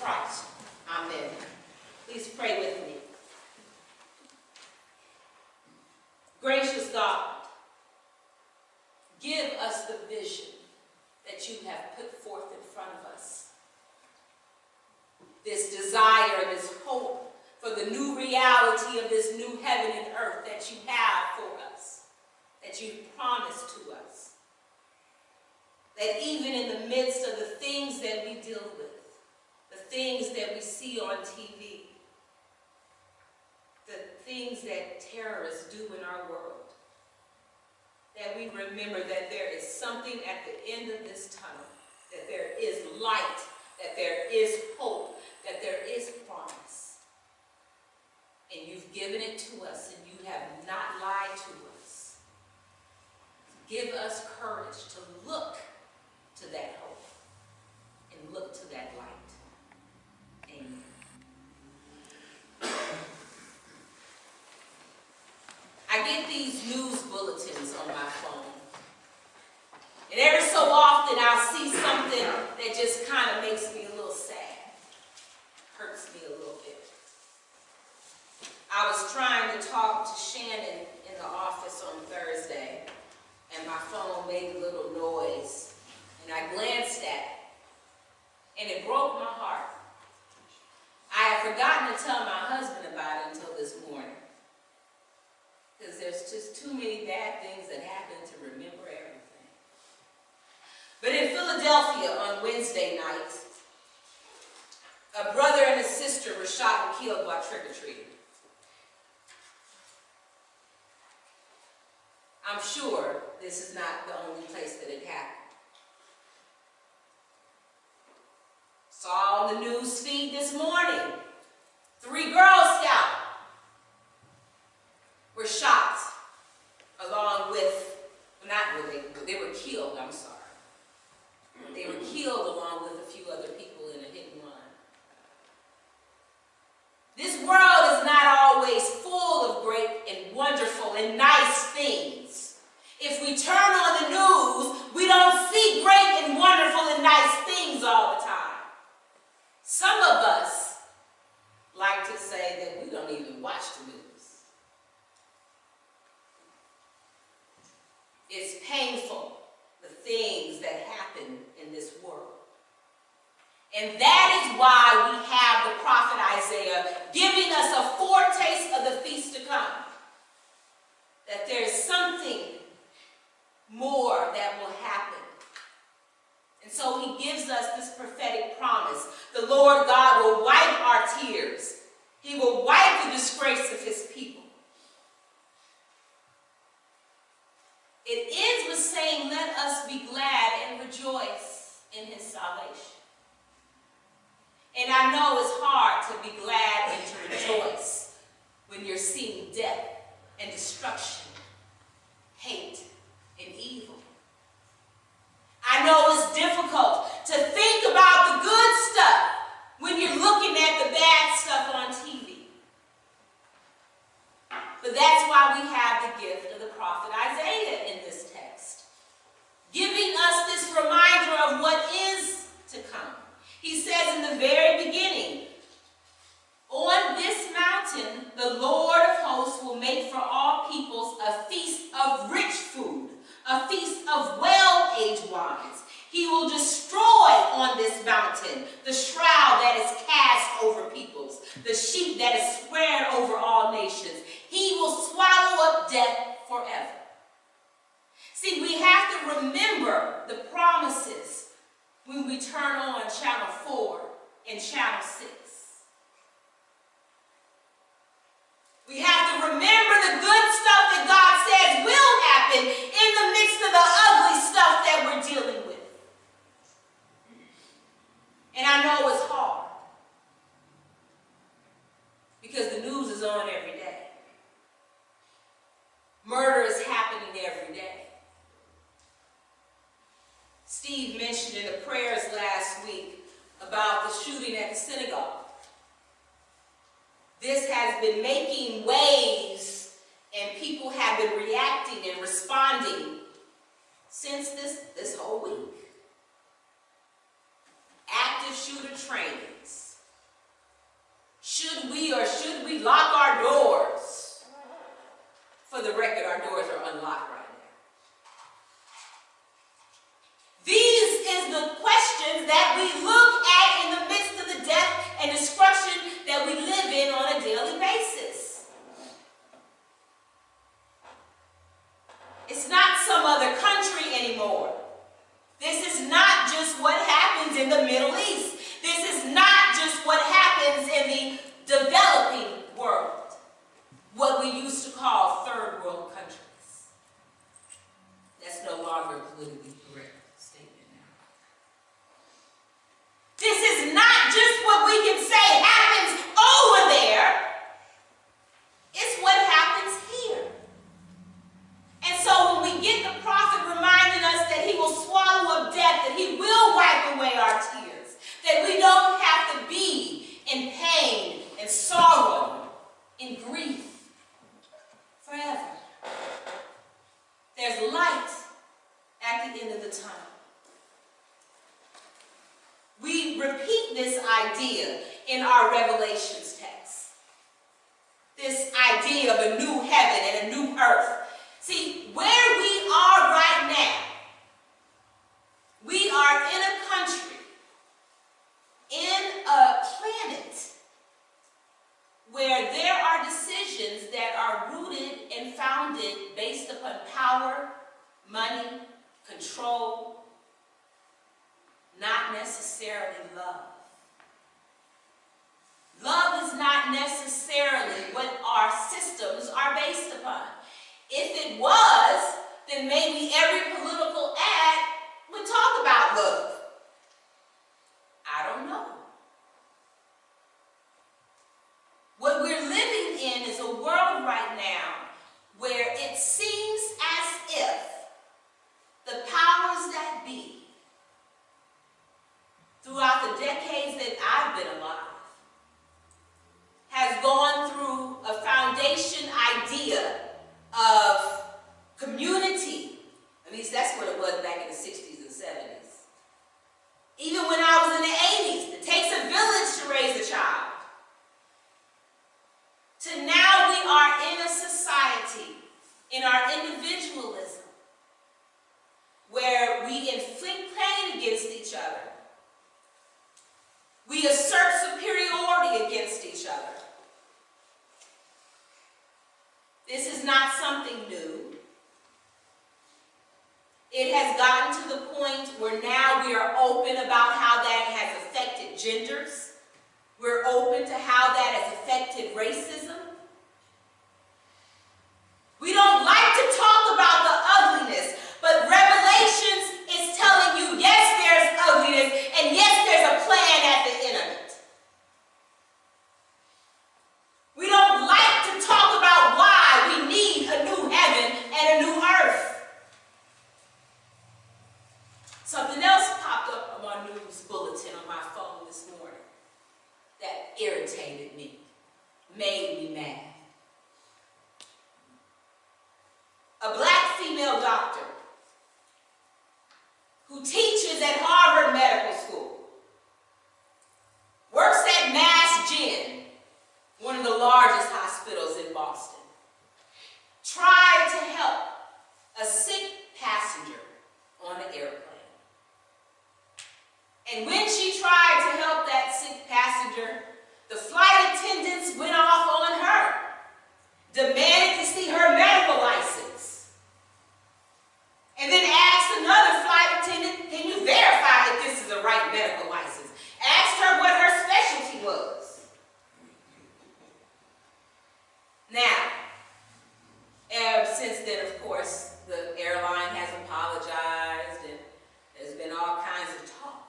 Christ. Amen. Please pray with me. Gracious God, give us the vision that you have put forth in front of us. This desire, this hope for the new reality of this new heaven and earth that you have for us, that you've promised to us. That even in the midst of the things that we deal with, the things that we see on TV, the things that terrorists do in our world, that we remember that there is something at the end of this tunnel, that there is light, that there is hope, that there is promise. And you've given it to us, and you have not lied to us. Give us courage to look to that hope and look to that light. Amen. I get these news bulletins on my phone. And every so often I'll see something that just kind of makes me a little sad. Hurts me a little bit. I was trying to talk to Shannon in the office on Thursday, and my phone made a little noise. And I glanced at it, and it broke my heart. I had forgotten to tell my husband about it until this morning, because there's just too many bad things that happen to remember everything. But in Philadelphia on Wednesday night, a brother and a sister were shot and killed while trick-or-treating. I'm sure this is not the only place that it happened. Saw on the news feed this morning, 3 Girl Scouts were shot along with, they were killed, I'm sorry. They were killed along with a few other people in a hit and run. This world is not always full of great and wonderful and nice things. If we turn on the news, we don't see great and wonderful and nice things all the time. Some of us like to say that we don't even watch the news. It's painful, the things that happen in this world. And that is why we have the prophet Isaiah giving us a foretaste of the feast to come. That there's something more that will happen. And so he gives us this prophetic promise. The Lord God will wipe our tears. He will wipe the disgrace of his people. It ends with saying, let us be glad and rejoice in his salvation. And I know it's hard to be glad and to rejoice when you're seeing death and destruction, hate and evil. I know it's difficult to think about the good stuff when you're looking at the bad stuff on TV. But that's why we have the gift of the prophet Isaiah in this text, giving us this reminder of what is to come. He says in the very beginning, on this mountain, the Lord of hosts will make for all peoples a feast of rich food, a feast of well-aged wines. He will destroy on this mountain the shroud that is cast over peoples, the sheet that is spread over all nations. He will swallow up death forever. See, we have to remember the promises when we turn on Channel 4 and Channel 6. We have to remember the good stuff that God says will happen in the midst of the ugly stuff that we're dealing with. And I know it's hard because the news is on every day. Murder is happening every day. Steve mentioned in the prayers last week about the shooting at the synagogue. This has been making waves, and people have been reacting and responding since this whole week. Active shooter trainings, Should we lock our doors? For the record, our doors are unlocked right now. These is the questions that we look at in the midst of the death and destruction that we live in on a daily basis. It's not some other country anymore. This is not just what happens in the Middle East. This is not just what happens in the developing world, what we used to call third world countries. That's no longer a politically correct statement now. This is not just what we can say happens over there. It's what happens here. And so when we get the prophet reminding us that he will swallow up death, that he will wipe away our tears, that we don't have to be in pain and sorrow, in grief forever. There's light at the end of the tunnel. We repeat this idea in our Revelations text. This idea of a new heaven and a new earth. See, where we are right now, we are in a country, in a planet, where there are decisions that are rooted and founded based upon power, money, control, not necessarily love. Love is not necessarily what our systems are based upon. If it was, then maybe every political ad would talk about love. I don't know. What we're living in is a world right now where it seems as if the powers that be, throughout the decades that I've been alive, has gone through a foundation idea of community. At least that's what it was back in the 60s and 70s. Even when I was in the 80s, it takes a village to raise a child. To now we are in a society, in our individualism, where we inflict pain against each other. We assert superiority against each other. This is not something new. It has gotten to the point where now we are open about how that has affected genders. We're open to how that has affected racism. We don't like to talk about the ugliness, but Revelations is telling you, yes, there's ugliness, and yes, there's a plan at the end of it. We don't like to talk about why we need a new heaven and a new earth. Something else popped up on my news bulletin on my phone this morning that irritated me, made me mad. A black female doctor who teaches at Harvard Medical School, works at Mass Gen, one of the largest hospitals in Boston, tried to help a sick passenger on an airplane. And when she tried to help that sick passenger, the flight attendants went off on her, demanded to see her medical license, and then asked another flight attendant, can you verify that this is the right medical license? Asked her what her specialty was. Now, since then, of course, the airline has apologized and there's been all kinds of talk.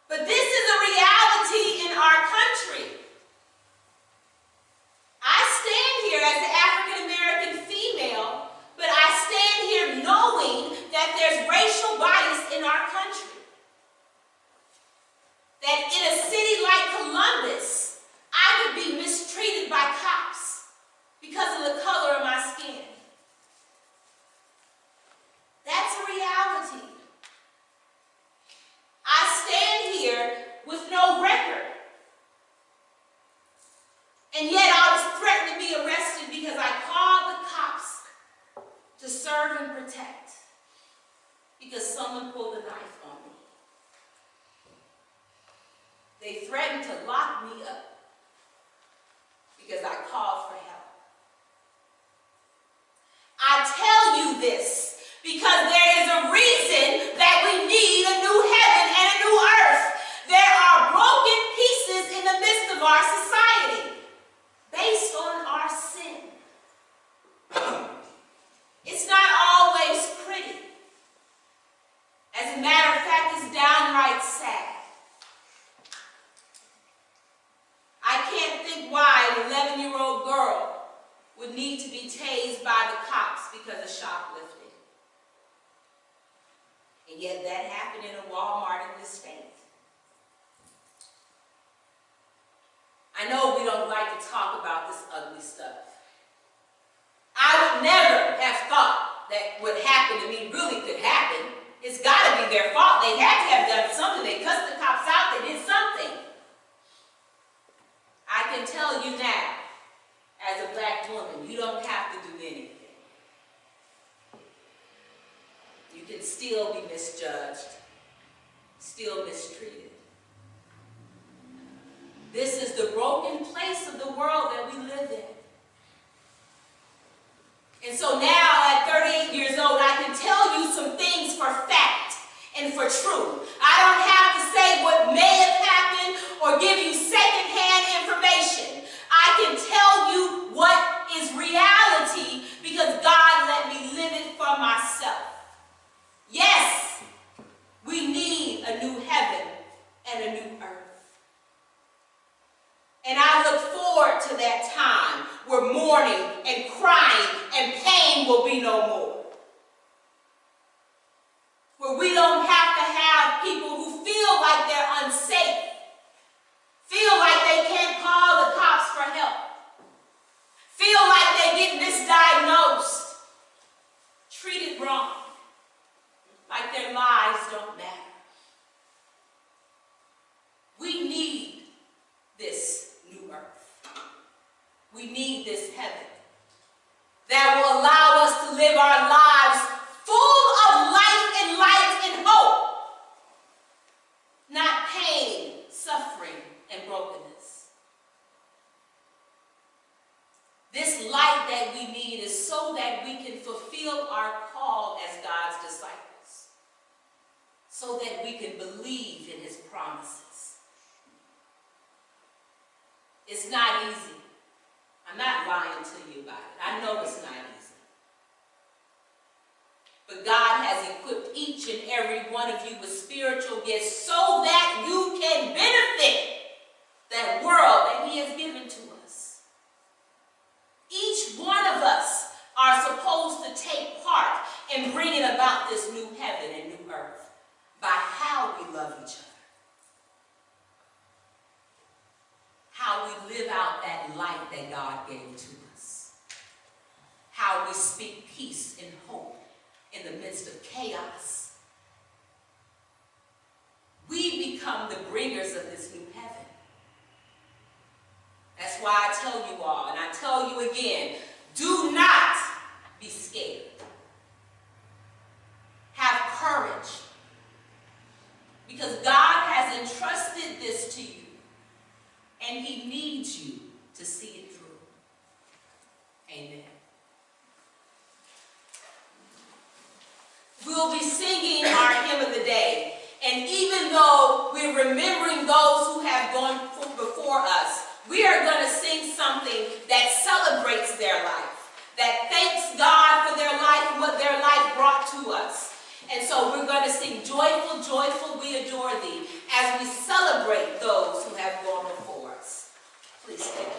But this is a reality in our country. I stand here as an African-American female, but I stand here knowing that there's racial bias in our country. That in a city like Columbus, I could be mistreated by cops because of the color of my skin. That's a reality. I stand here with no record. to lock me up because I called for help. I tell you this because there is a reason that we need a new heaven and a new earth. There are broken pieces in the midst of our society based on our sin. It's not always pretty. As a matter of fact, it's downright sad. I can't think why an 11-year-old girl would need to be tased by the cops because of shoplifting. And yet that happened in a Walmart in this state. I know we don't like to talk about this ugly stuff. I would never have thought that what happened to me really could happen. It's got to be their fault. They had to have done something. They cussed the cops out. They did something. I can tell you now, as a black woman, you don't have to do anything. You can still be misjudged, still mistreated. This is the broken place of the world that we live in. And so now, at 38 years old, I can tell you some things for fact and for true. I don't have to say what may have happened or give you secondhand information. I can tell you what is reality because God let me live it for myself. Yes, we need a new heaven and a new earth. And I look forward to that time where mourning and crying and pain will be no more. Where we don't have to have people who feel like they're unsafe, feel like they can't call the cops for help, feel like they get misdiagnosed, treated wrong, like their lives don't matter. We need this new earth. We need this heaven that will allow us to live our lives full of life and hope, not pain, suffering, and brokenness. This light that we need is so that we can fulfill our call as God's disciples, so that we can believe in his promises. It's not easy. I'm not lying to you about it. I know it's not easy. But God has equipped each and every one of you with spiritual gifts so that you can benefit that world that he has given to us. Each one of us are supposed to take part in bringing about this new heaven and new earth by how we love each other. How we live out that light that God gave to us. How we speak peace and hope in the midst of chaos. We become the bringers of this new heaven. That's why I tell you all, and I tell you again, do not be scared. Have courage. Because God has entrusted this to you. And he needs you to see it through. Amen. We'll be singing our hymn of the day. And even though we're remembering those who have gone before us, we are going to sing something that celebrates their life, that thanks God for their life and what their life brought to us. And so we're going to sing Joyful, Joyful, We Adore Thee as we celebrate those who have gone before us. Please stand.